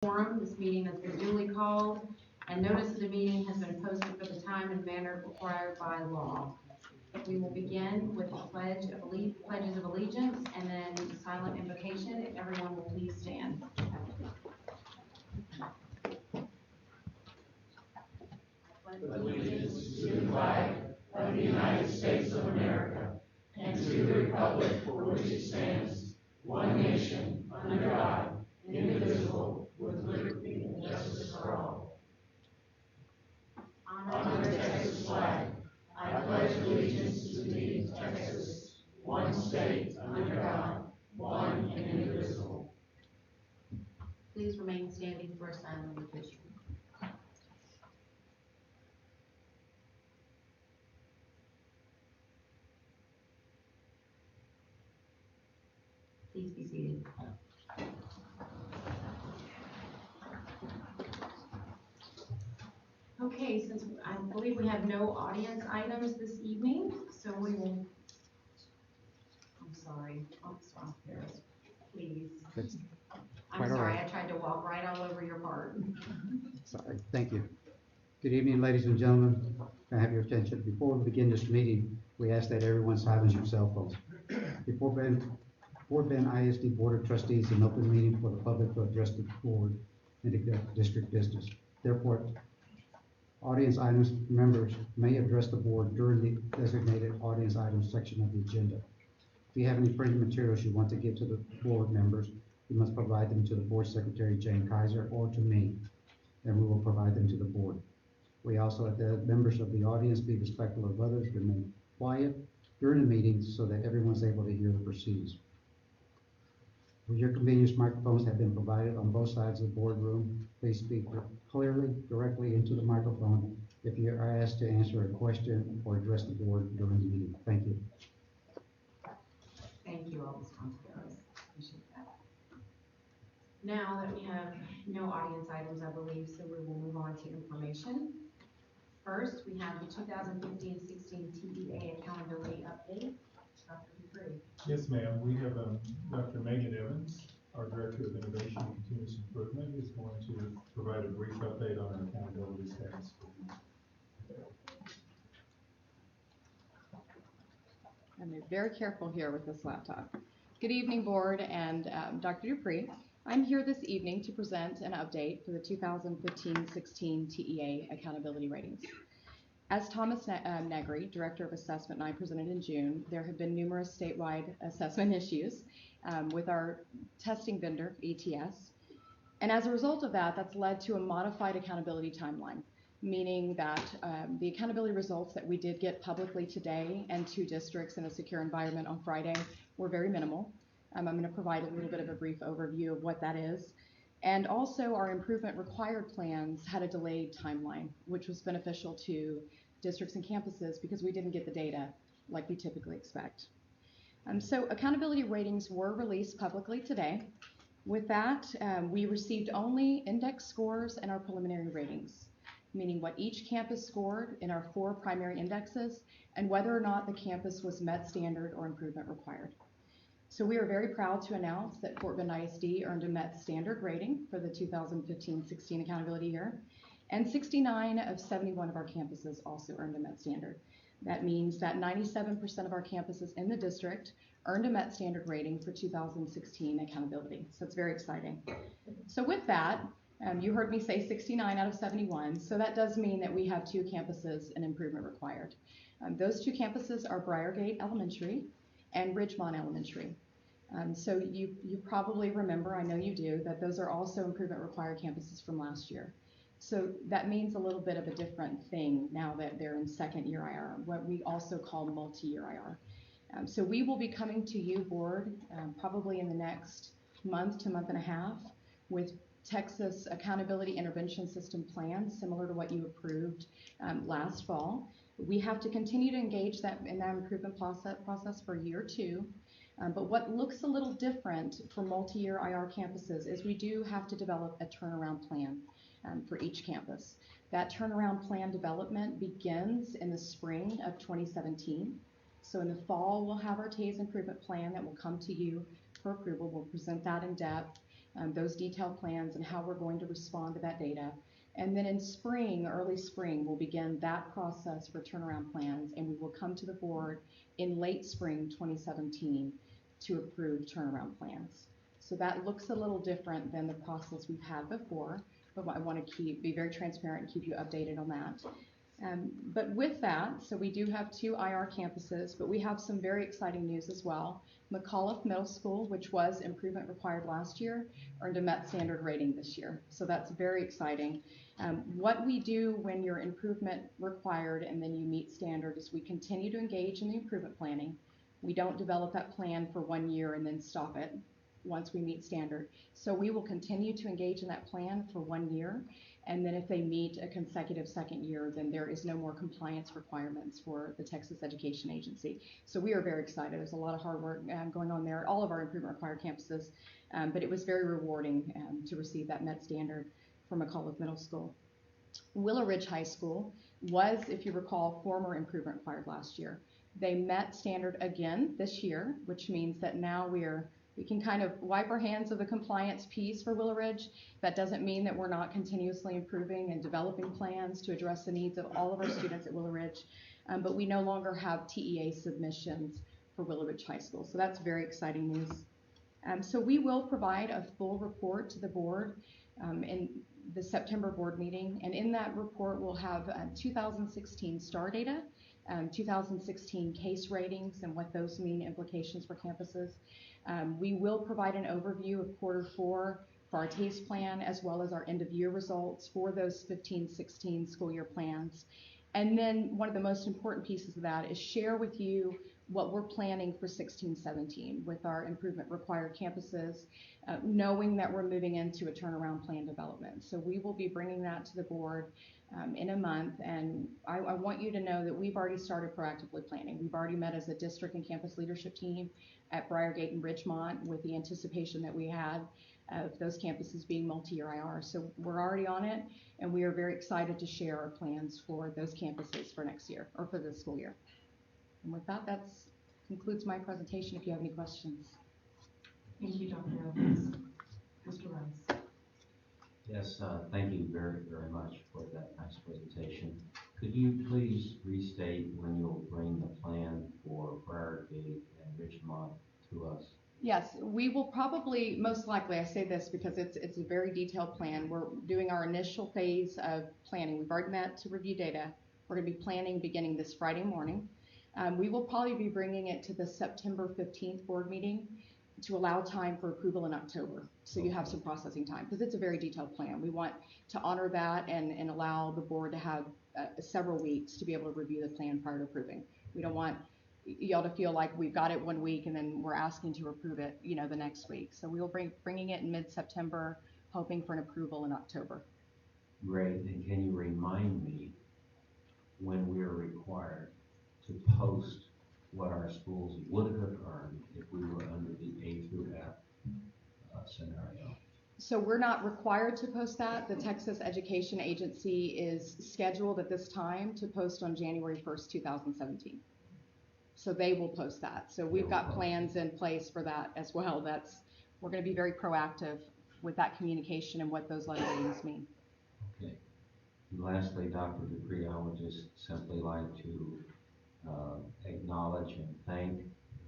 Forum. This meeting has been duly called, and notice of the meeting has been posted for the time and manner required by law. We will begin with the pledges of allegiance and then the silent invocation. If everyone will please stand. Allegiance to the flag of the United States of America and to the republic for which it stands, one nation, under God, indivisible, with liberty and justice for all. Honor the Texas flag. I pledge allegiance to thee, Texas, one state, under God, one and indivisible. Please remain standing for a silent invocation. Please be seated. Okay, since I believe we have no audience items this evening, so we will, I'm sorry, stop there, please. That's I'm quite all sorry, right. I tried to walk right all over your part. Sorry, thank you. Good evening, ladies and gentlemen. Can I have your attention? Before we begin this meeting, we ask that everyone silence your cell phones. Before Ben ISD Board of Trustees, an open meeting for the public to address the board and the district business. Therefore, audience items members may address the board during the designated audience items section of the agenda. If you have any printed materials you want to give to the board members, you must provide them to the board secretary, Jane Kaiser, or to me, and we will provide them to the board. We also ask that members of the audience be respectful of others, remain quiet during the meeting so that everyone's able to hear the proceedings. For your convenience, microphones have been provided on both sides of the boardroom. Please speak clearly, directly into the microphone if you are asked to answer a question or address the board during the meeting. Thank you. Thank you, all responsibilities. Appreciate that. Now that we have no audience items, I believe, so we will move on to information. First, we have the 2015-16 TEA accountability update. Dr. Dupree. Yes, ma'am. We have Dr. Megan Evans, our Director of Innovation and Continuous Improvement, is going to provide a brief update on our accountability status. I'm very careful here with this laptop. Good evening, board and Dr. Dupree. I'm here this evening to present an update for the 2015-16 TEA accountability ratings. As Thomas Negri, Director of Assessment, and I presented in June, there have been numerous statewide assessment issues with our testing vendor, ATS. And as a result of that, that's led to a modified accountability timeline, meaning that the accountability results that we did get publicly today and 2 districts in a secure environment on Friday were very minimal. I'm going to provide a little bit of a brief overview of what that is. And also our improvement required plans had a delayed timeline, which was beneficial to districts and campuses because we didn't get the data like we typically expect. So accountability ratings were released publicly today. With that, we received only index scores and our preliminary ratings, meaning what each campus scored in our 4 primary indexes and whether or not the campus was met standard or improvement required. So we are very proud to announce that Fort Bend ISD earned a MET standard rating for the 2015-16 accountability year, and 69 of 71 of our campuses also earned a MET standard. That means that 97% of our campuses in the district earned a MET standard rating for 2016 accountability. So it's very exciting. So with that, you heard me say 69 out of 71, so that does mean that we have 2 campuses in improvement required. Those 2 campuses are Briargate Elementary and Ridgemont Elementary. So you probably remember, I know you do, that those are also improvement required campuses from last year. So that means a little bit of a different thing now that they're in second year IR, what we also call multi-year IR. So we will be coming to you, board, probably in the next month to month and a half with Texas Accountability Intervention System plans, similar to what you approved last fall. We have to continue to engage that in that improvement process for year 2. But what looks a little different for multi-year IR campuses is we do have to develop a turnaround plan for each campus. That turnaround plan development begins in the spring of 2017. So in the fall, we'll have our TAES improvement plan that will come to you for approval. We'll present that in depth. those detailed plans and how we're going to respond to that data. And then in spring, early spring, we'll begin that process for turnaround plans, and we will come to the board in late spring 2017 to approve turnaround plans. So that looks a little different than the process we've had before, but I want to be very transparent and keep you updated on that. But with that, so we do have 2 IR campuses, but we have some very exciting news as well. McAuliffe Middle School, which was improvement required last year, earned a MET standard rating this year. So that's very exciting. What we do when you're improvement required and then you meet standard is we continue to engage in the improvement planning. We don't develop that plan for 1 year and then stop it once we meet standard. So we will continue to engage in that plan for 1 year. And then if they meet a consecutive second year, then there is no more compliance requirements for the Texas Education Agency. So we are very excited. There's a lot of hard work going on there at all of our improvement required campuses, but it was very rewarding to receive that MET standard from McAuliffe Middle School. Willow Ridge High School was, if you recall, former improvement required last year. They met standard again this year, which means that now we can kind of wipe our hands of the compliance piece for Willow Ridge. That doesn't mean that we're not continuously improving and developing plans to address the needs of all of our students at Willow Ridge, but we no longer have TEA submissions for Willow Ridge High School. So that's very exciting news. So we will provide a full report to the board in the September board meeting, and in that report we'll have 2016 STAR data, 2016 case ratings and what those mean implications for campuses. We will provide an overview of Q4 for our TASE plan, as well as our end of year results for those 15-16 school year plans. And then one of the most important pieces of that is share with you what we're planning for 16-17 with our improvement required campuses, knowing that we're moving into a turnaround plan development. So we will be bringing that to the board in a month, and I want you to know that we've already started proactively planning. We've already met as a district and campus leadership team at Briargate and Ridgemont with the anticipation that we had of those campuses being multi-year IR. So we're already on it, and we are very excited to share our plans for those campuses for next year, or for this school year. And with that, that concludes my presentation if you have any questions. Thank you, Dr. Evans. Mr. Rice. Yes, thank you very, very much for that nice presentation. Could you please restate when you'll bring the plan for Briargate and Ridgemont to us? Yes, we will probably, most likely, I say this because it's a very detailed plan. We're doing our initial phase of planning. We've already met to review data. We're going to be planning beginning this Friday morning. We will probably be bringing it to the September 15th board meeting to allow time for approval in October. So you have some processing time, because it's a very detailed plan. We want to honor that and allow the board to have several weeks to be able to review the plan prior to approving. We don't want y'all to feel like we've got it 1 week and then we're asking to approve it, the next week. So we will bringing it in mid-September, hoping for an approval in October. Great, and can you remind me when we are required to post what our schools would have earned if we were under the A through F scenario? So we're not required to post that. The Texas Education Agency is scheduled at this time to post on January 1st, 2017. So they will post that. So we've got plans in place for that as well. We're going to be very proactive with that communication and what those letter ratings mean. Okay. And lastly, Dr. Dupree, I would just simply like to acknowledge and thank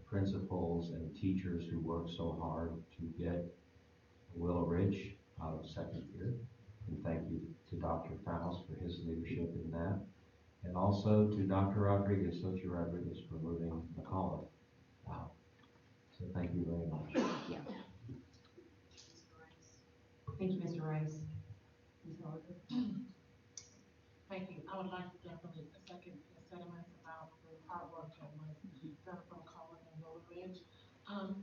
principals and teachers who work so hard to get Willow Ridge out of second year. And thank you to Dr. Faust for his leadership in that. And also to Dr. Rodriguez, Sochi Rodriguez, for moving McAuliffe out. So thank you very much. Yeah. Thank you, Mr. Rice. Ms. Oliver. Thank you. I would like to definitely second the sentiments about the hard work that was done from McAuliffe and Willow Ridge.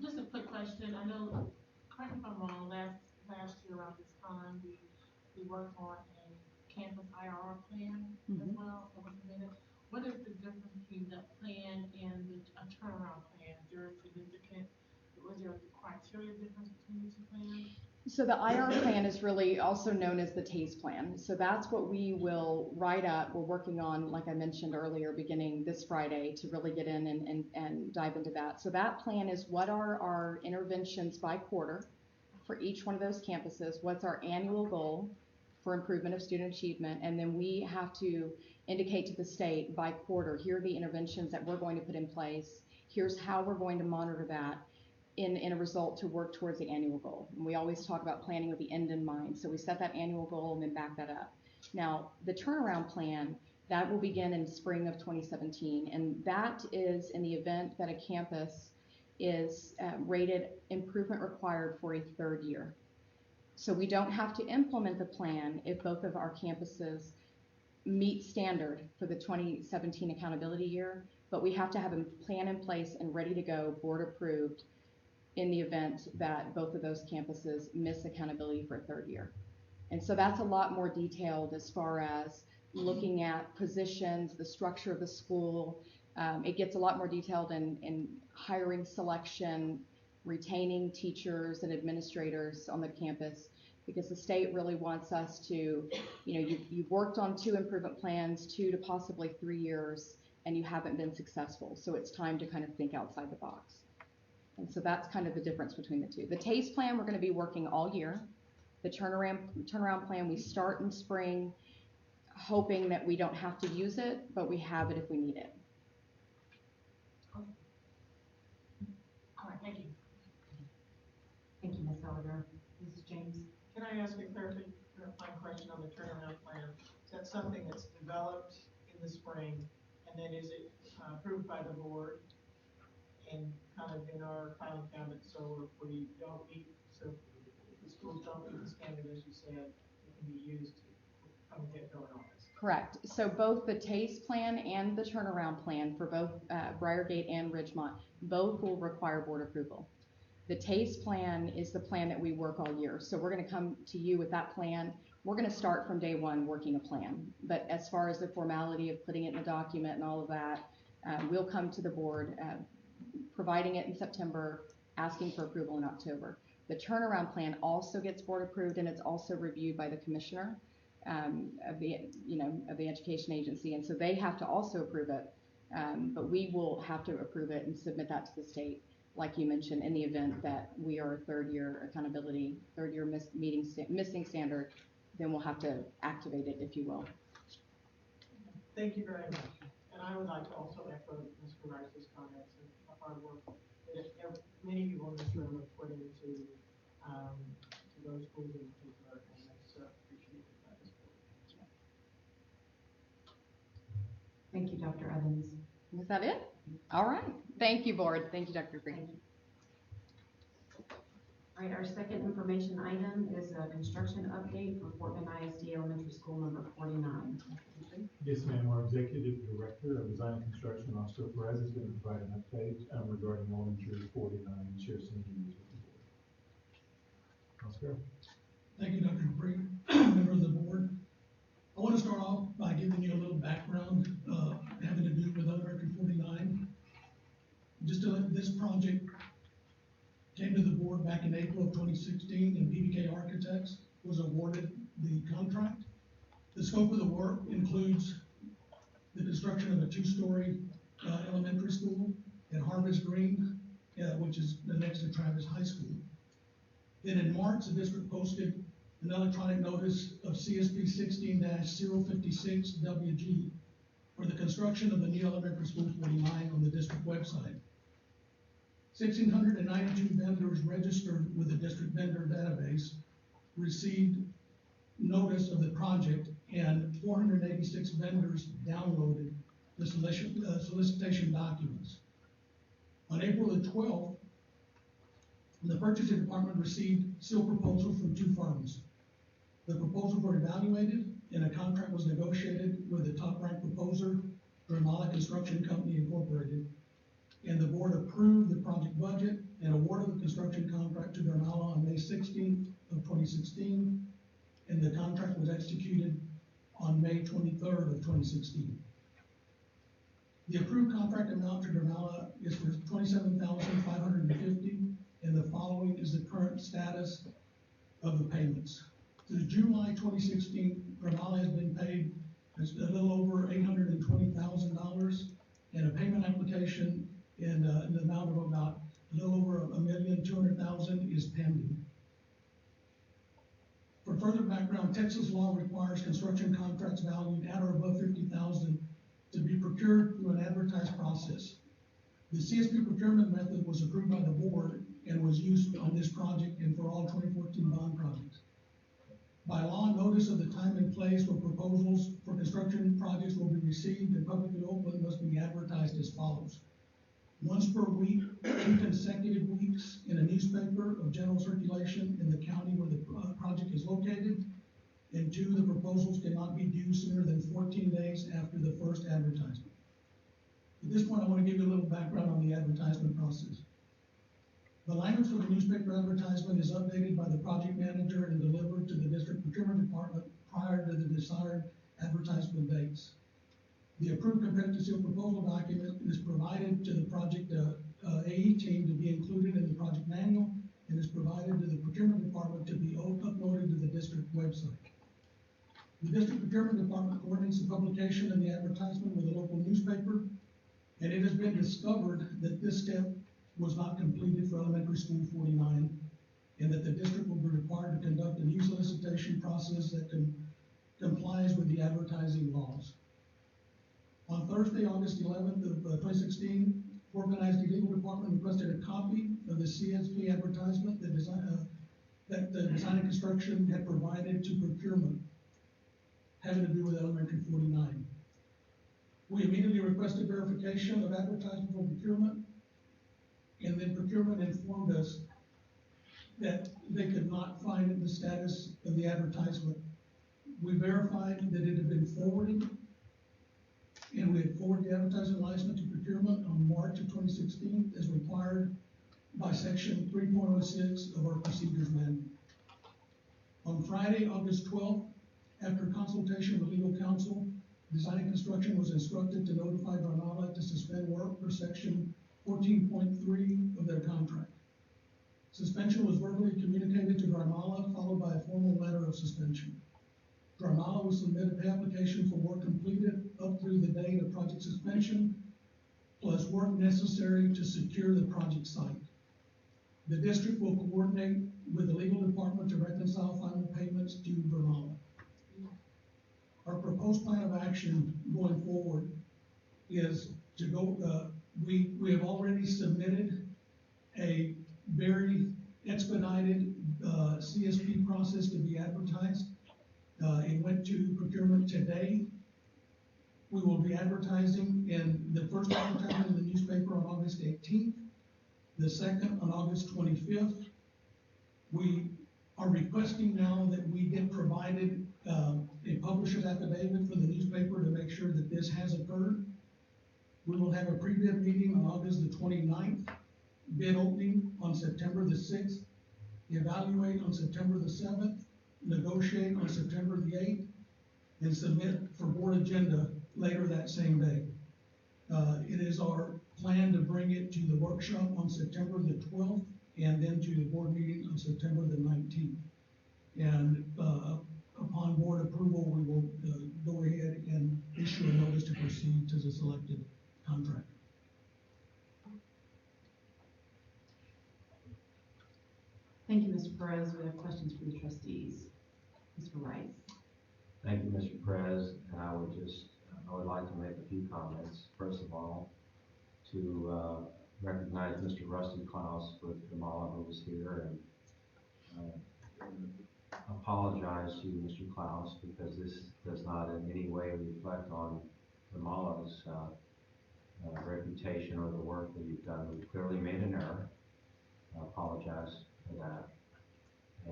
Just a quick question. I know, correct me if I'm wrong, last year around this time, we worked on a campus IR plan as well that was submitted. What is the difference between that plan and a turnaround plan? Was there a criteria difference between the two plans? So the IR plan is really also known as the TASE plan. So that's what we will write up. We're working on, like I mentioned earlier, beginning this Friday to really get in and dive into that. So that plan is what are our interventions by quarter for each one of those campuses, what's our annual goal for improvement of student achievement, and then we have to indicate to the state by quarter, here are the interventions that we're going to put in place, here's how we're going to monitor that in a result to work towards the annual goal. And we always talk about planning with the end in mind, so we set that annual goal and then back that up. Now, the turnaround plan, that will begin in spring of 2017, and that is in the event that a campus is rated improvement required for a third year. So we don't have to implement the plan if both of our campuses meet standard for the 2017 accountability year, but we have to have a plan in place and ready to go, board approved, in the event that both of those campuses miss accountability for a third year. And so that's a lot more detailed as far as looking at positions, the structure of the school. It gets a lot more detailed in hiring selection, retaining teachers and administrators on the campus, because the state really wants us to, you've worked on 2 improvement plans, 2 to possibly 3 years, and you haven't been successful. So it's time to kind of think outside the box. And so that's kind of the difference between the two. The TASE plan, we're going to be working all year. The turnaround plan, we start in spring, hoping that we don't have to use it, but we have it if we need it. All right, thank you. Thank you, Ms. Elder. Mrs. James? Can I ask a clarifying question on the turnaround plan? Is that something that's developed in the spring, and then is it approved by the board and kind of in our filing cabinet, so if we don't meet, so if the schools don't meet the standard, as you said, it can be used to come and get going on this? Correct. So both the TASE plan and the turnaround plan for both Briargate and Ridgemont, both will require board approval. The TASE plan is the plan that we work all year. So we're going to come to you with that plan. We're going to start from day one working a plan. But as far as the formality of putting it in a document and all of that, we'll come to the board, providing it in September, asking for approval in October. The turnaround plan also gets board approved, and it's also reviewed by the commissioner of the education agency, and so they have to also approve it. But we will have to approve it and submit that to the state, like you mentioned, in the event that we are a third year missing standard, then we'll have to activate it, if you will. Thank you very much. And I would like to also echo Mr. Rice's comments and the hard work that many people in this room have put into to those schools in particular, and that's appreciated by this board. Thank you, Dr. Evans. Was that it? All right. Thank you, board. Thank you, Dr. Green. Thank you. All right, our second information item is a construction update for Fort Bend ISD Elementary School number 49. Yes, ma'am. Our Executive Director of Design and Construction, Oscar Perez, is going to provide an update regarding elementary 49 and share some news with the board. Oscar? Thank you, Dr. Dupree, member of the board. I want to start off by giving you a little background having to do with elementary 49. Just to let this project came to the board back in April of 2016, and BBK Architects was awarded the contract. The scope of the work includes the construction of a 2-story elementary school at Harvest Green, which is next to Travis High School. Then in March, the district posted an electronic notice of CSP 16-056WG for the construction of the new elementary school 49 on the district website. 1,692 vendors registered with the district vendor database received notice of the project, and 486 vendors downloaded the solicitation documents. On April the 12th, the purchasing department received sealed proposals from 2 firms. The proposals were evaluated, and a contract was negotiated with the top-ranked proposer, Dramala Construction Company Incorporated. And the board approved the project budget and awarded the construction contract to Dramala on May 16th of 2016, and the contract was executed on May 23rd of 2016. The approved contract amount to Dramala is for $27,550, and the following is the current status of the payments. Through July 2016, Dramala has been paid a little over $820,000, and a payment application in the amount of about a little over $1,200,000 is pending. For further background, Texas law requires construction contracts valued at or above $50,000 to be procured through an advertised process. The CSP procurement method was approved by the board and was used on this project and for all 2014 bond projects. By law, notice of the time and place where proposals for construction projects will be received and publicly open must be advertised as follows. Once per week, 2 consecutive weeks in a newspaper of general circulation in the county where the project is located. And 2, the proposals cannot be due sooner than 14 days after the first advertisement. At this point, I want to give you a little background on the advertisement process. The language for the newspaper advertisement is updated by the project manager and delivered to the district procurement department prior to the desired advertisement dates. The approved competitive seal proposal document is provided to the project AE team to be included in the project manual and is provided to the procurement department to be uploaded to the district website. The district procurement department coordinates the publication of the advertisement with a local newspaper, and it has been discovered that this step was not completed for elementary school 49, and that the district will be required to conduct a new solicitation process that complies with the advertising laws. On Thursday, August 11th of 2016, Fort Bend ISD Legal Department requested a copy of the CSP advertisement that the design and construction had provided to procurement, having to do with elementary 49. We immediately requested verification of advertisement for procurement, and then procurement informed us that they could not find the status of the advertisement. We verified that it had been forwarded, and we had forwarded the advertising license to procurement on March of 2016 as required by section 3.06 of our procedures manual. On Friday, August 12th, after consultation with legal counsel, Design and Construction was instructed to notify Dramala to suspend work per section 14.3 of their contract. Suspension was verbally communicated to Dramala, followed by a formal letter of suspension. Dramala will submit a pay application for work completed up through the date of project suspension, plus work necessary to secure the project site. The district will coordinate with the legal department to reconcile final payments to Dramala. Our proposed plan of action going forward is to go, we have already submitted a very expedited CSP process to be advertised. It went to procurement today. We will be advertising in the first advertisement in the newspaper on August 18th, the second on August 25th. We are requesting now that we get provided a publisher's affidavit from the newspaper to make sure that this has occurred. We will have a pre-bid meeting on August the 29th, bid opening on September the 6th, evaluate on September the 7th, negotiate on September the 8th, and submit for board agenda later that same day. It is our plan to bring it to the workshop on September the 12th and then to the board meeting on September the 19th. And upon board approval, we will go ahead and issue a notice to proceed to the selected contractor. Thank you, Mr. Perez. We have questions for the trustees. Mr. Rice. Thank you, Mr. Perez, and I would like to make a few comments. First of all, to recognize Mr. Rusty Klaus with Dramala, who was here, and apologize to Mr. Klaus because this does not in any way reflect on Dramala's reputation or the work that you've done. We've clearly made an error. I apologize for that,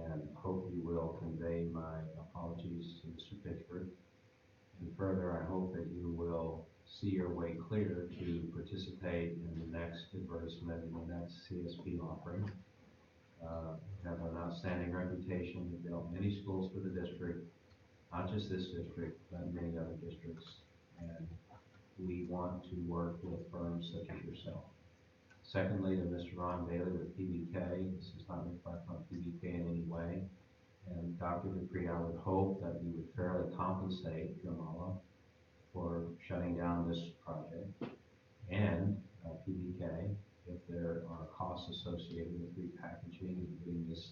and hope you will convey my apologies to Mr. Pitchford. And further, I hope that you will see your way clear to participate in the next advertisement and the next CSP offering. Have an outstanding reputation. You've built many schools for the district, not just this district, but many other districts. And we want to work with firms such as yourself. Secondly, to Mr. Ron Bailey with PBK, this does not reflect on PBK in any way. And Dr. Dupree, I would hope that you would fairly compensate Dramala for shutting down this project and PBK if there are costs associated with repackaging and getting this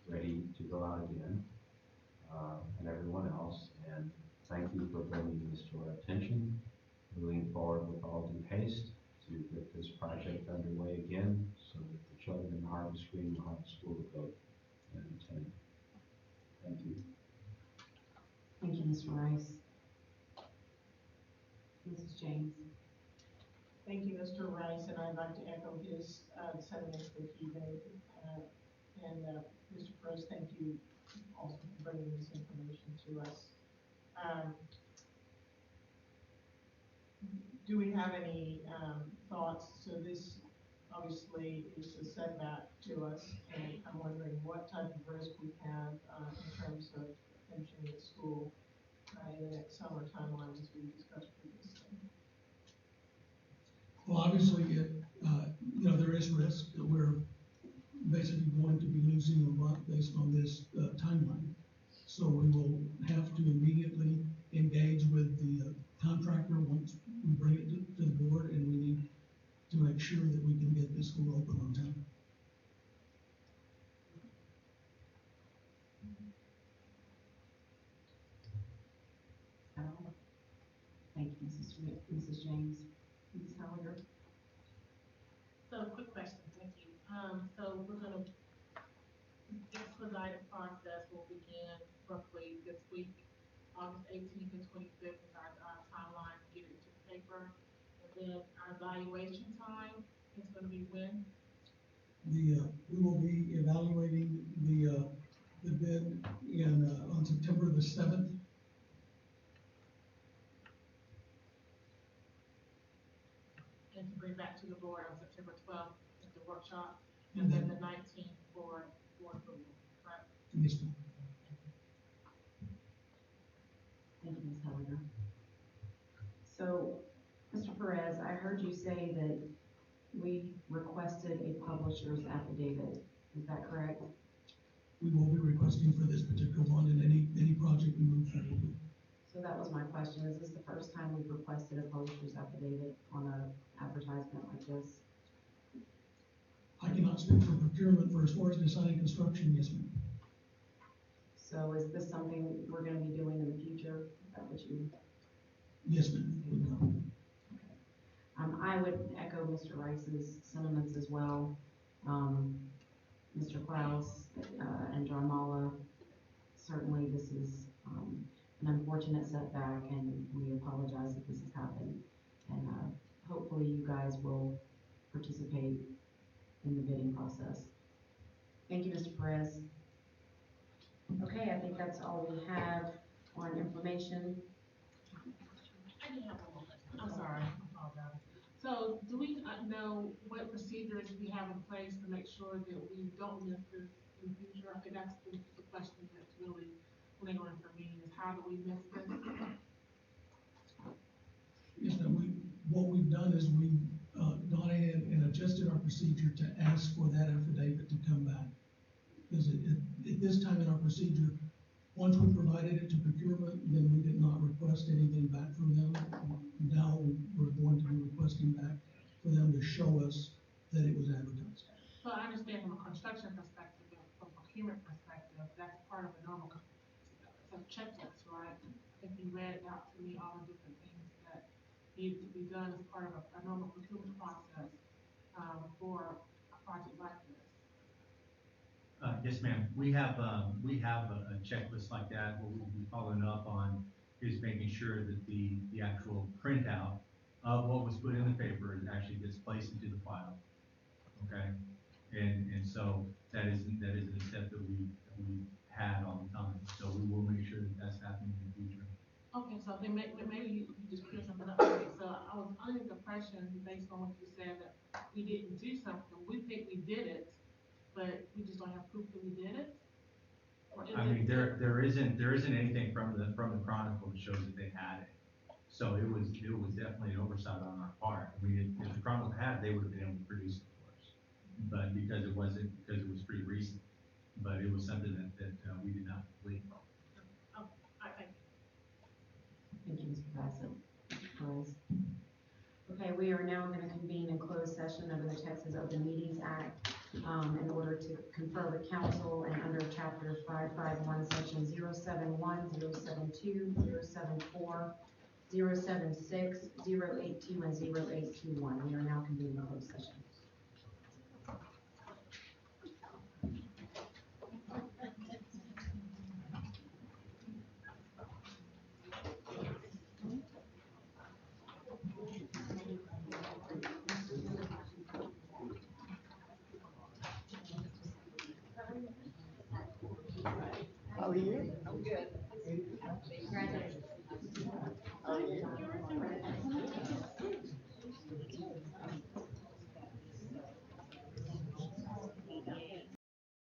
ready to go out again. and everyone else. And thank you for bringing this to our attention. Moving forward with all due haste to get this project underway again so that the children in Harvest Green will have a school to go and attend. Thank you. Thank you, Mr. Rice. Mrs. James. Thank you, Mr. Rice, and I'd like to echo his sentiments that he made. Mr. Perez, thank you also for bringing this information to us. Do we have any thoughts? So this obviously is a setback to us, and I'm wondering what type of risk we have in terms of finishing the school in the next summer timeline as we discussed previously. Well, obviously, there is risk that we're basically going to be losing a month based on this timeline. So we will have to immediately engage with the contractor once we bring it to the board, and we need to make sure that we can get this school open on time. Thank you, Mrs. James. Mrs. Holliger. So, quick question, thank you. So we're gonna, expedited process will begin roughly this week, August 18th and 25th is our timeline to get it to the paper. And then our evaluation time is gonna be when? We will be evaluating the bid on September the 7th. And to bring back to the board on September 12th at the workshop, and then the 19th for approval, correct? Yes, ma'am. Thank you, Ms. Holliger. So, Mr. Perez, I heard you say that we requested a publisher's affidavit. Is that correct? We will be requesting for this particular one in any project we move forward with. So that was my question. Is this the first time we've requested a publisher's affidavit on an advertisement like this? I cannot speak for procurement for as far as design and construction, yes, ma'am. So is this something we're gonna be doing in the future? Is that what you? Yes, ma'am. I would echo Mr. Rice's sentiments as well. Mr. Klaus, and Jarmala, certainly this is, an unfortunate setback, and we apologize if this has happened. And, hopefully you guys will participate in the bidding process. Thank you, Mr. Perez. Okay, I think that's all we have on information. I do have one more question. I'm sorry, I apologize. So do we know what procedures we have in place to make sure that we don't miss this in the future? I think that's the question that's really lingering for me, is how do we miss this? Yes, ma'am. What we've done is we've gone ahead and adjusted our procedure to ask for that affidavit to come back. Because at this time in our procedure, once we provided it to procurement, then we did not request anything back from them. Now we're going to be requesting back for them to show us that it was advertised. So I understand from a construction perspective, but from a procurement perspective, that's part of a normal, it's a checklist, right? I think you read out to me all the different things that need to be done as part of a normal procurement process, for a project like this. Yes, ma'am. We have a checklist like that. What we'll be following up on is making sure that the actual printout of what was put in the paper actually gets placed into the file. Okay? And so that is a step that we had all the time. So we will make sure that that's happening in the future. Okay, so then maybe you just clear something up for me. So I was under the impression, based on what you said, that we didn't do something. We think we did it, but we just don't have proof that we did it? Or is I mean, there isn't anything from the Chronicle that shows that they had it. So it was definitely an oversight on our part. I mean, if the Chronicle had, they would have been able to produce it for us. But because it was pretty recent, but it was something that we did not complete. Oh, I think. Thank you, Mr. Bassett. Mr. Perez. Okay, we are now going to convene in closed session under the Texas Open Meetings Act. in order to confer with council and under chapter 551, section 071, 072, 074, 076, 082, and 0821. We are now convening a closed session. How are you?